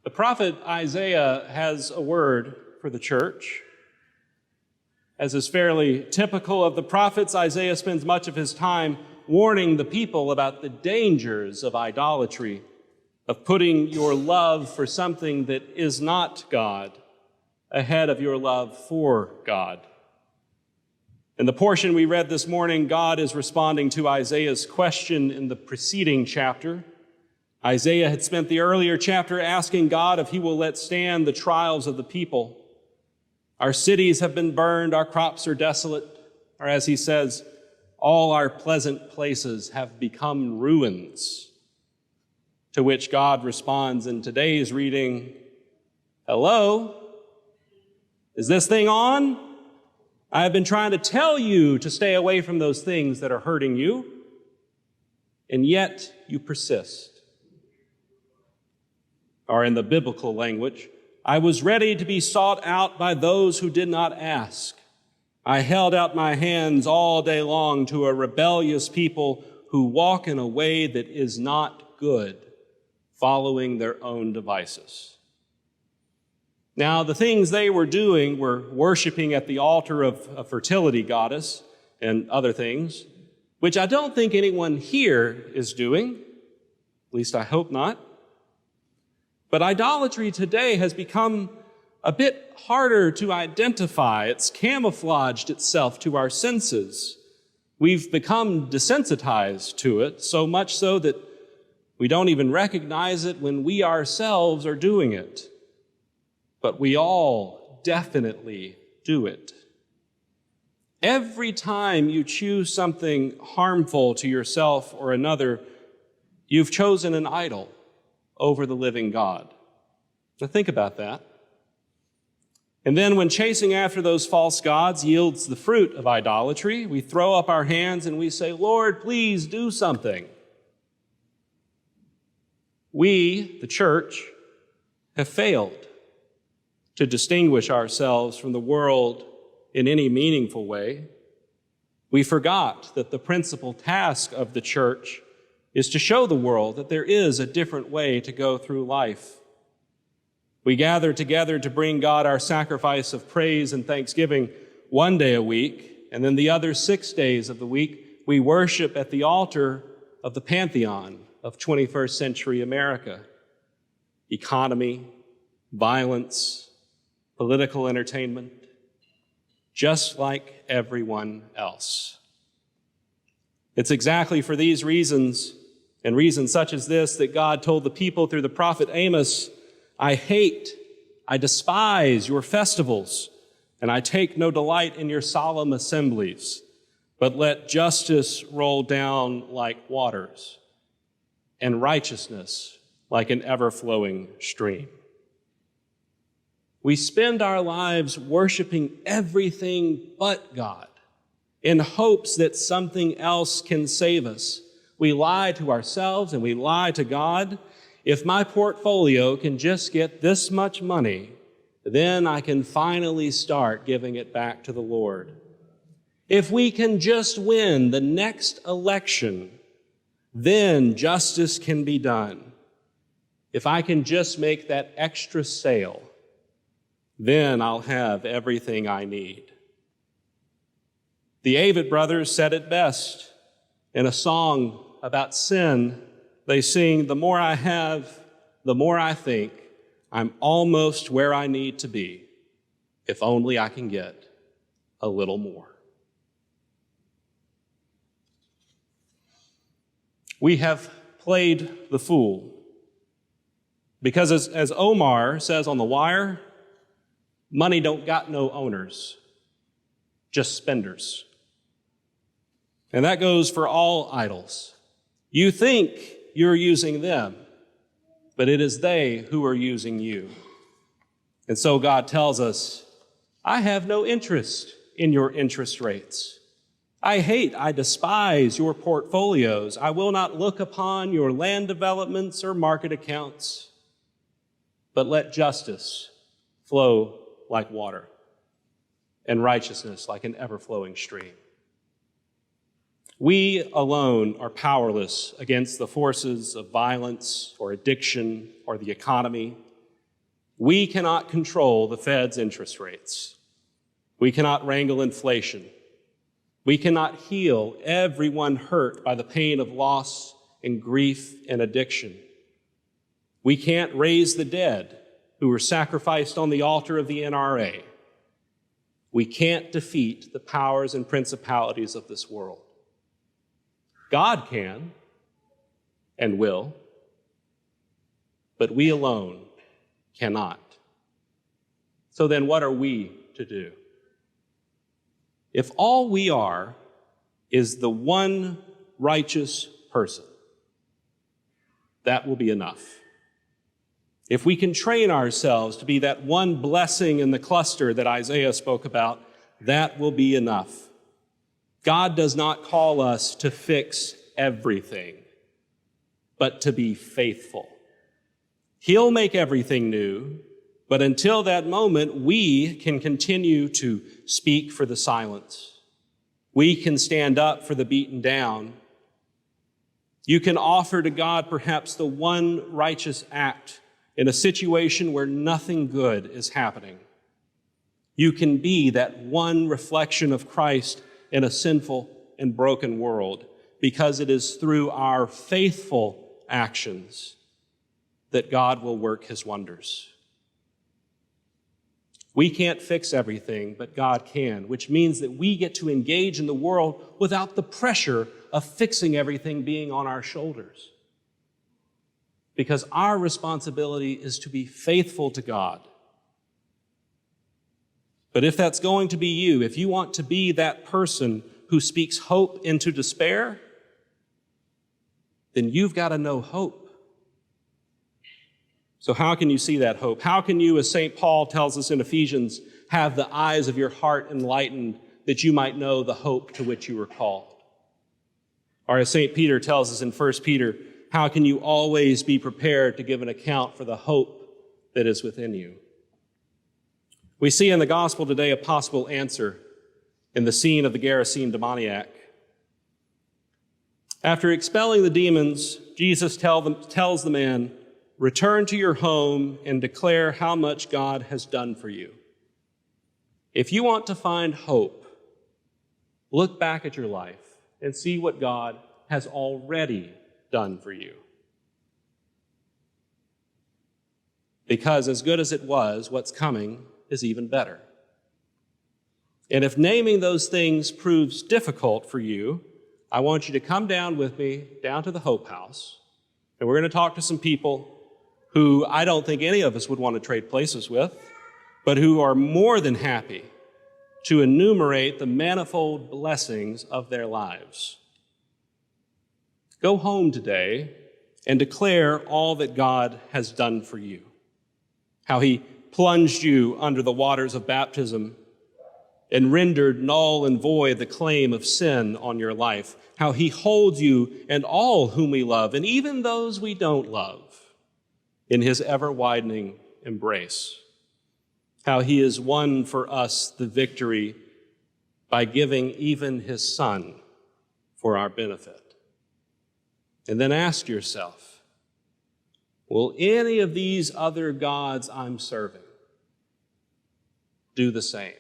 The prophet Isaiah has a word for the church. As is fairly typical of the prophets, Isaiah spends much of his time warning the people about the dangers of idolatry, of putting your love for something that is not God ahead of your love for God. In the portion we read this morning, God is responding to Isaiah's question in the preceding chapter. Isaiah had spent the earlier chapter asking God if he will let stand the trials of the people. Our cities have been burned, our crops are desolate, or as he says, all our pleasant places have become ruins. To which God responds in today's reading, hello? Is this thing on? I have been trying to tell you to stay away from those things that are hurting you, and yet you persist. Or in the biblical language, I was ready to be sought out by those who did not ask. I held out my hands all day long to a rebellious people who walk in a way that is not good, following their own devices. Now, the things they were doing were worshiping at the altar of a fertility goddess and other things, which I don't think anyone here is doing, at least I hope not. But idolatry today has become a bit harder to identify. It's camouflaged itself to our senses. We've become desensitized to it, so much so that we don't even recognize it when we ourselves are doing it. But we all definitely do it. Every time you choose something harmful to yourself or another, you've chosen an idol over the living God. Now think about that. And then when chasing after those false gods yields the fruit of idolatry, we throw up our hands and we say, Lord, please do something. We, the church, have failed to distinguish ourselves from the world in any meaningful way. We forgot that the principal task of the church is to show the world that there is a different way to go through life. We gather together to bring God our sacrifice of praise and thanksgiving one day a week, and then the other 6 days of the week, we worship at the altar of the pantheon of 21st century America. Economy, violence, political entertainment, just like everyone else. It's exactly for these reasons, and reasons such as this, that God told the people through the prophet Amos, I hate, I despise your festivals, and I take no delight in your solemn assemblies, but let justice roll down like waters, and righteousness like an ever-flowing stream. We spend our lives worshiping everything but God in hopes that something else can save us. We lie to ourselves and we lie to God. If my portfolio can just get this much money, then I can finally start giving it back to the Lord. If we can just win the next election, then justice can be done. If I can just make that extra sale, then I'll have everything I need. The Rev'd brothers said it best in a song about sin. They sing, the more I have, the more I think I'm almost where I need to be, if only I can get a little more. We have played the fool because as Omar says on The Wire, money don't got no owners, just spenders. And that goes for all idols. You think you're using them, but it is they who are using you. And so God tells us, I have no interest in your interest rates. I despise your portfolios. I will not look upon your land developments or market accounts, but let justice flow like water and righteousness like an ever-flowing stream. We alone are powerless against the forces of violence or addiction or the economy. We cannot control the Fed's interest rates. We cannot wrangle inflation. We cannot heal everyone hurt by the pain of loss and grief and addiction. We can't raise the dead who were sacrificed on the altar of the NRA. We can't defeat the powers and principalities of this world. God can and will, but we alone cannot. So then what are we to do? If all we are is the one righteous person, that will be enough. If we can train ourselves to be that one blessing in the cluster that Isaiah spoke about, that will be enough. God does not call us to fix everything, but to be faithful. He'll make everything new, but until that moment, we can continue to speak for the silence. We can stand up for the beaten down. You can offer to God perhaps the one righteous act in a situation where nothing good is happening. You can be that one reflection of Christ in a sinful and broken world, because it is through our faithful actions that God will work his wonders. We can't fix everything, but God can, which means that we get to engage in the world without the pressure of fixing everything being on our shoulders. Because our responsibility is to be faithful to God. But if that's going to be you, if you want to be that person who speaks hope into despair, then you've got to know hope. So how can you see that hope? How can you, as St. Paul tells us in Ephesians, have the eyes of your heart enlightened that you might know the hope to which you were called? Or as St. Peter tells us in 1 Peter, how can you always be prepared to give an account for the hope that is within you? We see in the gospel today a possible answer in the scene of the Gerasene demoniac. After expelling the demons, Jesus tells the man, "Return to your home and declare how much God has done for you." If you want to find hope, look back at your life and see what God has already done for you. Because as good as it was, what's coming is even better. And if naming those things proves difficult for you, I want you to come down with me down to the Hope House, and we're going to talk to some people who I don't think any of us would want to trade places with, but who are more than happy to enumerate the manifold blessings of their lives. Go home today and declare all that God has done for you. How he plunged you under the waters of baptism and rendered null and void the claim of sin on your life. How he holds you and all whom we love, and even those we don't love, in his ever-widening embrace. How he has won for us the victory by giving even his Son for our benefit. And then ask yourself, will any of these other gods I'm serving do the same?